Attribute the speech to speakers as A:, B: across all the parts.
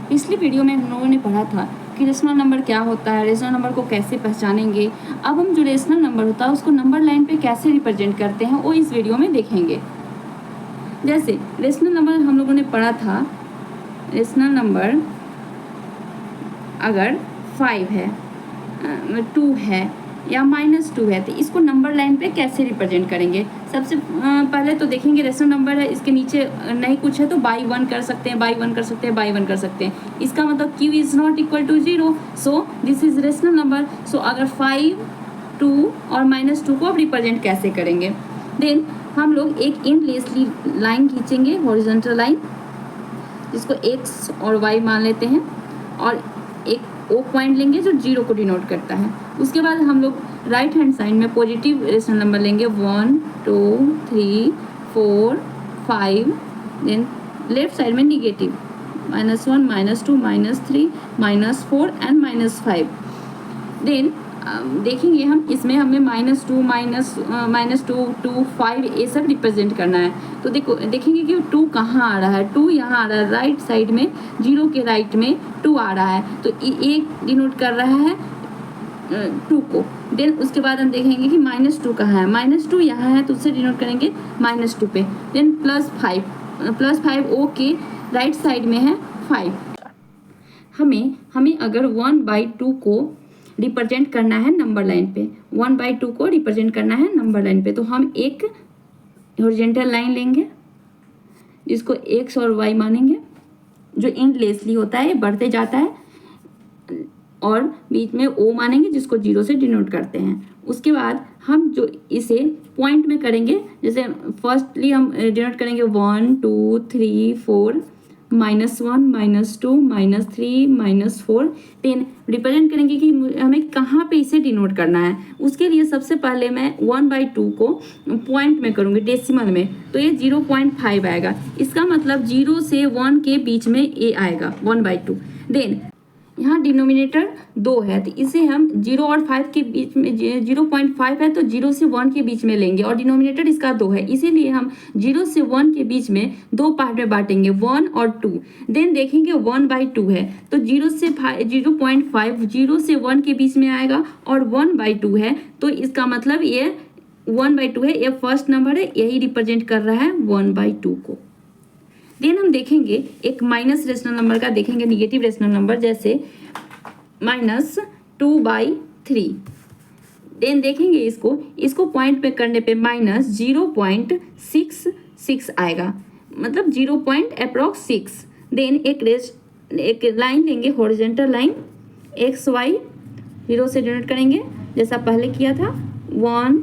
A: पिछली वीडियो में हम लोगों ने पढ़ा था कि रेशनल नंबर क्या होता है, रेशनल नंबर को कैसे पहचानेंगे। अब हम जो रेशनल नंबर होता है उसको नंबर लाइन पे कैसे रिप्रेजेंट करते हैं वो इस वीडियो में देखेंगे। जैसे रेशनल नंबर हम लोगों ने पढ़ा था, रेशनल नंबर अगर 5 है, 2 है या -2 है तो इसको नंबर लाइन पे कैसे रिप्रेजेंट करेंगे। सबसे पहले तो देखेंगे रेशनल नंबर है, इसके नीचे नहीं कुछ है तो बाई 1 कर सकते हैं, बाई 1 कर सकते हैं, बाई 1 कर सकते हैं। इसका मतलब q is not equal to 0, so this is rational number. So अगर 5, 2 और -2 को आप रिप्रेजेंट कैसे करेंगे। देन हम लोग एक इनलेसली लाइन खींचेंगे, हॉरिजॉन्टल लाइन, जिसको x और y मान लेते हैं, और एक O पॉइंट लेंगे जो 0 को डिनोट करता है। उसके बाद हम लोग राइट हैंड साइड में पॉजिटिव रेशनल नंबर लेंगे 1, 2, 3, 4, 5। देन लेफ्ट साइड में निगेटिव -1, -2, -3, -4 एंड -5। देन देखेंगे हम इसमें हमें -2, -2, 5 ये सब रिप्रेजेंट करना है। तो देखेंगे कि 2 कहाँ आ रहा है, 2 यहाँ आ रहा है, राइट साइड में 0 के राइट में 2 आ रहा है, तो ये डिनोट कर रहा है 2 को। देन उसके बाद हम देखेंगे कि -2 कहाँ है, -2 यहाँ है तो उससे डिनोट करेंगे -2 पे। देन +5 O के राइट साइड में है 5। हमें अगर 1/2 को रिप्रेजेंट करना है नंबर लाइन पे, 1/2 को रिप्रेजेंट करना है नंबर लाइन पे, तो हम एक हॉरिजॉन्टल लाइन लेंगे जिसको x और y मानेंगे, जो इनलेसली होता है, बढ़ते जाता है, और बीच में O मानेंगे जिसको 0 से डिनोट करते हैं। उसके बाद हम जो इसे पॉइंट में करेंगे, जैसे फर्स्टली हम डिनोट करेंगे 1, 2, 3, 4, -1, -2, -3, -4। देन रिप्रेजेंट करेंगे कि हमें कहाँ पे इसे डिनोट करना है। उसके लिए सबसे पहले मैं 1/2 को पॉइंट में करूँगी, डेसिमल में, तो ये 0.5 आएगा। इसका मतलब 0 से 1 के बीच में ये आएगा 1/2। देन यहाँ डिनोमिनेटर 2 है तो इसे हम 0 और 5 के बीच में, 0.5 है तो 0 से 1 के बीच में लेंगे, और डिनोमिनेटर इसका 2 है, इसीलिए हम 0 से 1 के बीच में 2 पार्ट में बांटेंगे, 1 और 2। देन देखेंगे 1/2 है तो 0.5 0 से 1 के बीच में आएगा, और 1/2 है तो इसका मतलब ये 1/2 है, ये फर्स्ट नंबर है, यही रिप्रेजेंट कर रहा है 1/2 को। देन हम देखेंगे एक माइनस रेशनल नंबर का, देखेंगे निगेटिव रेशनल नंबर, जैसे -2/3। देन देखेंगे इसको पॉइंट पे करने पे -0.66 आएगा, मतलब 0.6। देन एक लाइन लेंगे, हॉरिजॉन्टल लाइन, x y 0 से डिनोट करेंगे जैसा पहले किया था, 1,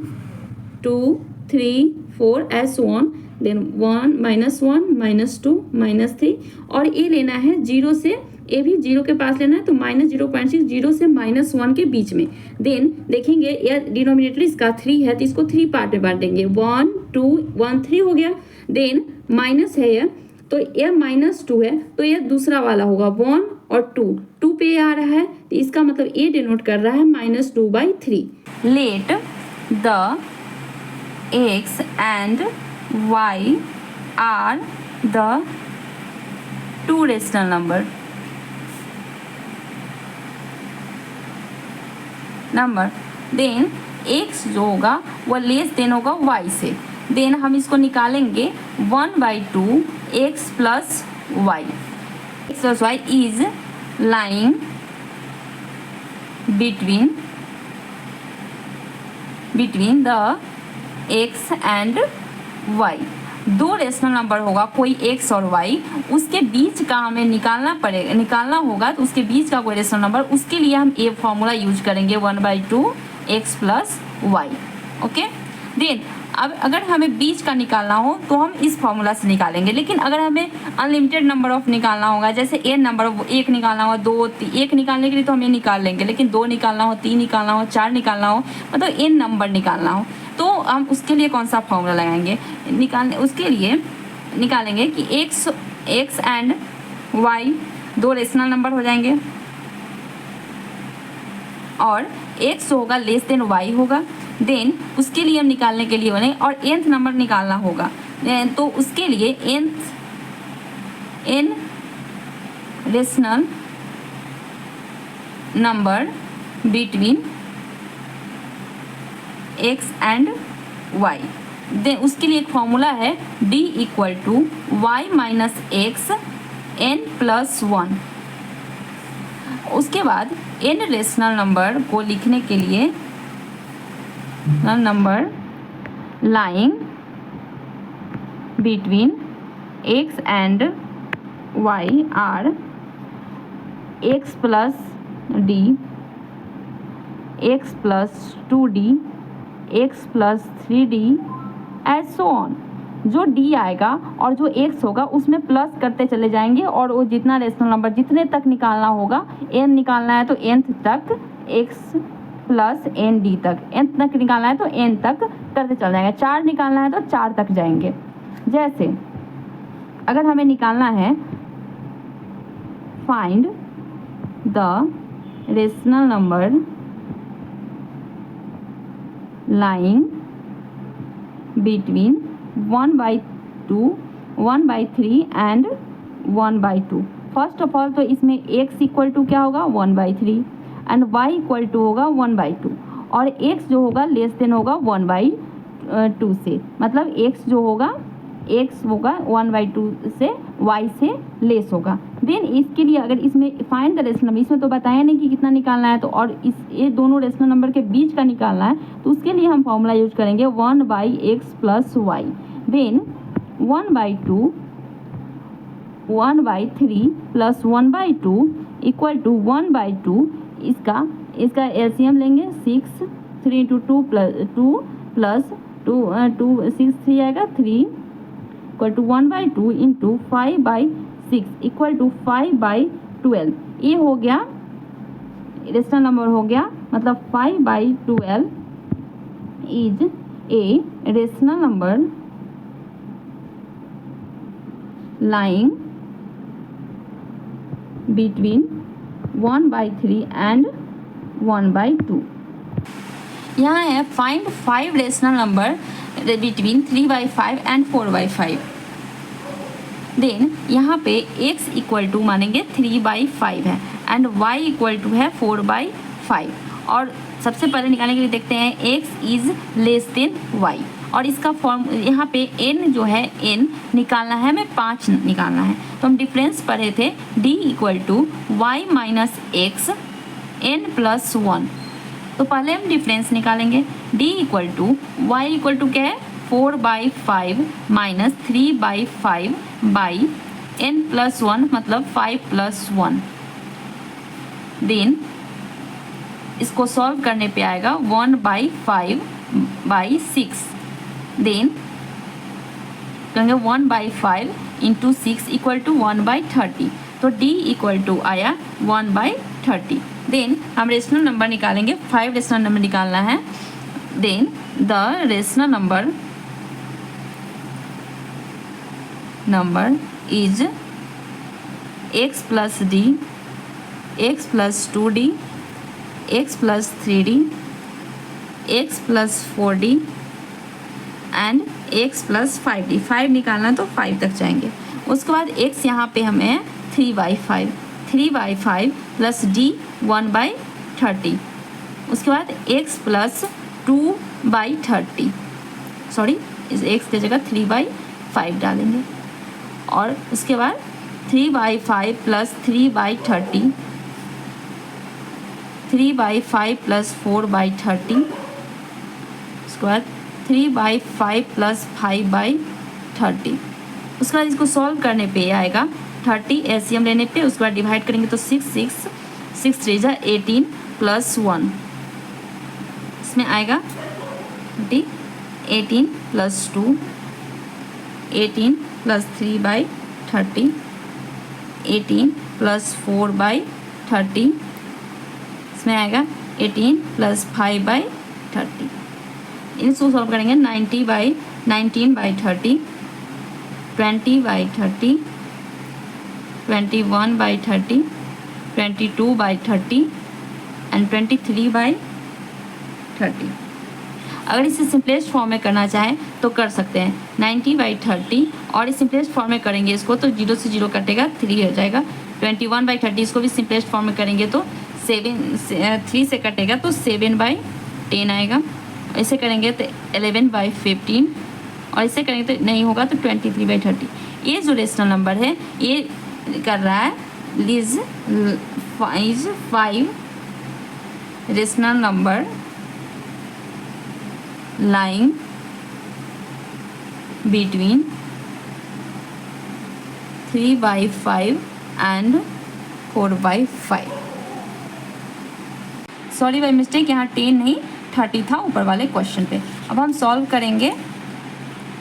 A: 2, 3, 4 एस 1। देन 1, -1, -2, -3, और ये लेना है 0 से, ये भी 0 के पास लेना है, तो -0.6, 0 से -1 के बीच में। देन देखेंगे ये डिनोमिनेटर इसका 3 है तो इसको 3 पार्ट में बांटेंगे, 1, 2, 1, 3 हो गया। देन माइनस है ये, तो ये -2 है तो ये दूसरा वाला होगा, 1 और 2 पे आ रहा है, तो इसका मतलब ये डिनोट कर रहा है -2/3। Let the x and y are the two rational number then x जो होगा वो लेस देन होगा y से। देन हम इसको निकालेंगे 1/2 x plus y, x plus y is lying between the x and y। दो रेशनल नंबर होगा, कोई x और y, उसके बीच का हमें निकालना होगा, तो उसके बीच का कोई रेशनल नंबर, उसके लिए हम ये फॉर्मूला यूज करेंगे 1/2 x plus y। Okay. Then अब अगर हमें बीच का निकालना हो तो हम इस फॉर्मूला से निकालेंगे, लेकिन अगर हमें अनलिमिटेड नंबर ऑफ निकालना होगा, जैसे n नंबर, 1 निकालना हो, 2, 1 निकालने के लिए तो हम ये निकाल लेंगे, लेकिन 2 निकालना हो, 3 निकालना हो, 4 निकालना हो, मतलब n नंबर निकालना हो, तो हम उसके लिए कौन सा फॉर्मूला लगाएंगे, उसके लिए निकालेंगे कि x एंड y दो रेशनल नंबर हो जाएंगे, और x होगा लेस देन y होगा। देन उसके लिए हम निकालने के लिए बने, और nth नंबर निकालना होगा, तो उसके लिए n rational number between x and y। Then उसके लिए एक फॉर्मूला है d equal to y minus x n plus 1। उसके बाद n रेशनल नंबर को लिखने के लिए number lying between x and y are x plus d, x plus 2d, x plus 3d as so on. जो d आएगा और जो x होगा उसमें प्लस करते चले जाएंगे और वो जितना रेशनल नंबर जितने तक निकालना होगा, n निकालना है तो nth तक, x प्लस nd तक, nth तक निकालना है तो n तक करते चल जाएंगे। 4 निकालना है तो 4 तक जाएंगे। जैसे अगर हमें निकालना है find the rational number lying between 1/2, 1/3 and 1/2। First of all तो इसमें x इक्वल टू क्या होगा 1/3 एंड y इक्वल टू होगा 1/2 और x जो होगा लेस देन होगा 1/2 से, मतलब x जो होगा x होगा 1/2 से y से लेस होगा। देन इसके लिए अगर इसमें फाइंड द रेशनल नंबर, इसमें तो बताया नहीं कि कितना निकालना है, तो और इस ये दोनों रेशनल नंबर के बीच का निकालना है, तो उसके लिए हम फॉर्मूला यूज करेंगे 1/x plus y। Then 1/2, 1/3 plus 1/2 equal to 1/2। इसका एलसीएम लेंगे 6, 3 × 2 प्लस 2 6 3 आएगा 3 equal to 1/2 into 5/6 equal to 5/12। ये हो गया रेशनल नंबर हो गया, मतलब 5/12 is a rational number lying between 1/3 and 1/2। यहाँ है find 5 rational number between 3/5 and 4/5। Then यहाँ पे x इक्वल टू मानेंगे 3/5 है एंड y इक्वल टू है 4/5। और सबसे पहले निकालने के लिए देखते हैं x is less than y, और इसका फॉर्म यहाँ पे n जो है n निकालना है, हमें 5 निकालना है। तो हम डिफरेंस पढ़े थे d equal to y minus x n plus 1। तो पहले हम डिफरेंस निकालेंगे d equal to y equal to क्या है 4/5 माइनस 3/5 बाई n प्लस 1, मतलब 5 प्लस 1। देन इसको सॉल्व करने पे आएगा 1/5/6। देन कहेंगे 1/5 इंटू 6 इक्वल टू 1/30। तो d इक्वल टू आया 1/30। देन हम रेशनल नंबर निकालेंगे, 5 रेशनल नंबर निकालना है। Then the rational number is x plus d, x plus 2d, x plus 3d, x plus 4d and x plus 5d। 5 निकालना तो 5 तक जाएंगे। उसके बाद x यहाँ पे हमें 3/5, 3/5 प्लस d 1/30। उसके बाद x प्लस 2/30, सॉरी इस x की जगह 3/5 डालेंगे। और उसके बाद 3/5 प्लस 3/30, 3/5 प्लस 4/30, उसके बाद 3/5 प्लस 5/30। उसके बाद इसको सॉल्व करने पे आएगा 30 एलसीएम लेने पे। उसके बाद डिवाइड करेंगे तो 6 3 जा 18 प्लस 1, इसमें आएगा 18 प्लस 2, 18 प्लस 3/30, 18 प्लस 4/30, इसमें आएगा 18 प्लस 5/30। इसको सॉल्व करेंगे 19/30, 20/30, 21/30, 22/30 एंड 23/30। अगर इसे सिंपलेस्ट फॉर्म में करना चाहें तो कर सकते हैं 90/30, और इस सिंपलेस्ट फॉर्म में करेंगे इसको तो 0 से 0 कटेगा 3 हो जाएगा, 21/30 इसको भी सिंपलेस्ट फॉर्म में करेंगे तो 3 से कटेगा तो 7/10 आएगा। ऐसे करेंगे तो 11/15 और ऐसे करेंगे तो नहीं होगा तो 23/30। ये जो रेशनल नंबर है ये कर रहा है is 5 rational number lying between 3/5 and 4/5। Sorry by mistake, यहाँ 10 नहीं 30 था ऊपर वाले क्वेश्चन पे। अब हम सॉल्व करेंगे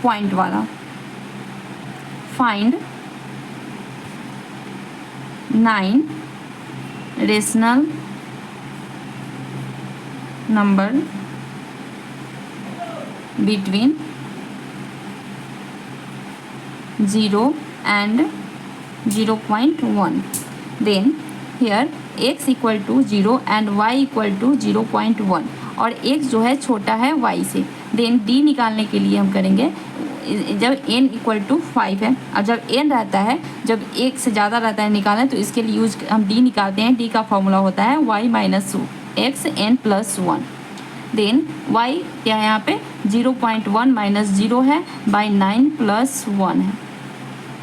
A: पॉइंट वाला। Find 9 rational number between 0 and 0.1। then here x equal to 0 and y equal to 0.1 और x जो है छोटा है y से। then d निकालने के लिए हम करेंगे जब n इक्वल टू 5 है और जब n रहता है, जब 1 से ज़्यादा रहता है निकालना तो इसके लिए यूज हम d निकालते हैं। d का फॉर्मूला होता है y minus x n plus 1। Then y क्या है यहाँ पे 0.1 माइनस 0 है बाई 9 प्लस 1 है।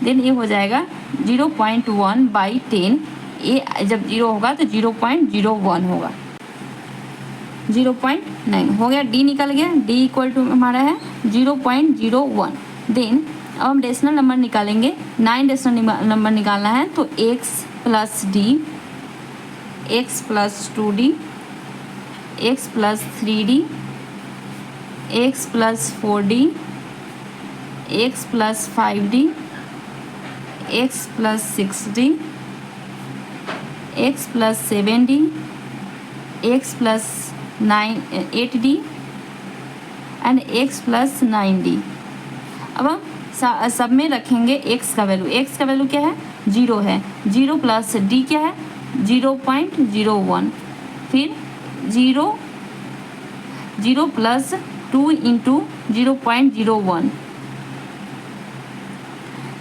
A: देन ये हो जाएगा 0.1/10। ये जब 0 होगा तो 0.01 होगा, 0.9 हो गया। d निकल गया, d इक्वल टू हमारा है 0.01। देन अब हम रेशनल नंबर निकालेंगे। 9 रेशनल नंबर निकालना है तो x plus d, x plus 2d, x plus 3d, x plus 4d, x plus 5d, x plus 6d, x plus 7d, x plus 8d and x plus 9d। अब हम सब में रखेंगे x का value. x का value क्या है 0 है, 0 प्लस d क्या है 0.01, फिर 0 प्लस 2 इंटू 0.01,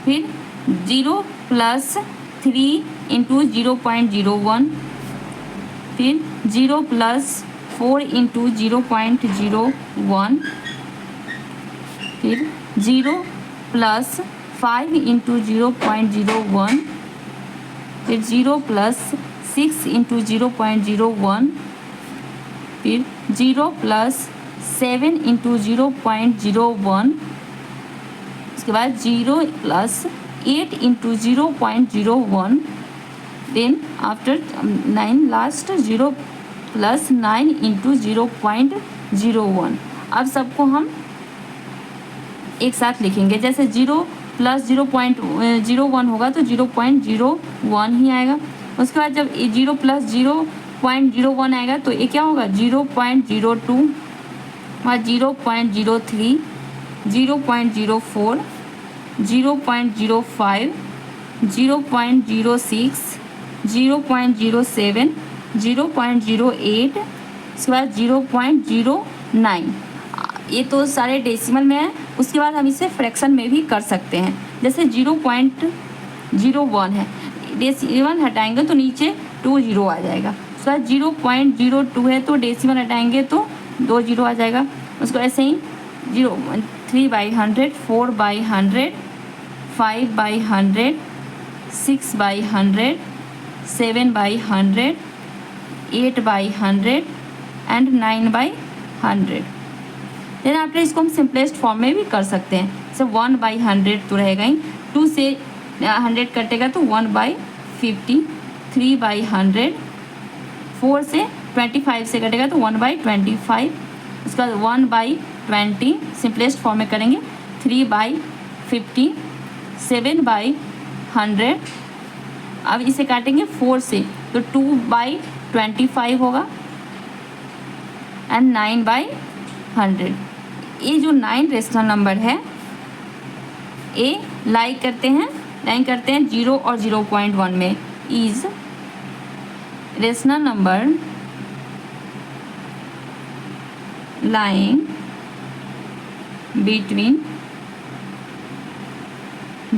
A: फिर 0 प्लस 3 इंटू 0.01, फिर 0 प्लस 4 इंटू 0.01, फिर 0 प्लस 5 इंटू 0.01, फिर 0 प्लस 6 इंटू 0.01, फिर 0 प्लस 7 इंटू 0.01, उसके बाद 0 plus 8 into 0.01, then after 9 last 0 plus 9 into 0.01। अब सबको हम एक साथ लिखेंगे। जैसे 0 प्लस 0.01 होगा तो 0.01 ही आएगा। उसके बाद जब 0 प्लस 0.01 आएगा तो ये क्या होगा 0.02 और 0.03, 0.04, 0.05, 0.06, 0.07, 0.08, उसके बाद 0.09। ये तो सारे डेसिमल में है। उसके बाद हम इसे फ्रैक्शन में भी कर सकते हैं। जैसे 0.01 है, डेसिमल हटाएंगे तो नीचे 2 0 आ जाएगा। उसके बाद 0.02 है तो डेसिमल हटाएंगे तो 2 0 आ जाएगा। उसको ऐसे ही 3/100, 4/100, 5/100, 6/100, 7/100, 8/100 एंड 9/100। देन आफ्टर इसको हम सिंपलेस्ट फॉर्म में भी कर सकते हैं। जैसे 1/100 तो रहेगा ही, 2 से 100 कटेगा तो 1/50, 3/100, 4 से 25 से कटेगा तो 1/25, उसका 1/20 सिंपलेस्ट फॉर्म में करेंगे, 3/50, 7/100। अब इसे काटेंगे 4 से तो 2/25 होगा एंड 9/100। ये जो 9 रेशनल नंबर है ये लाइन करते हैं 0 और 0.1 में। Is rational number lying between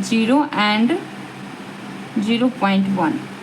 A: 0 and 0.1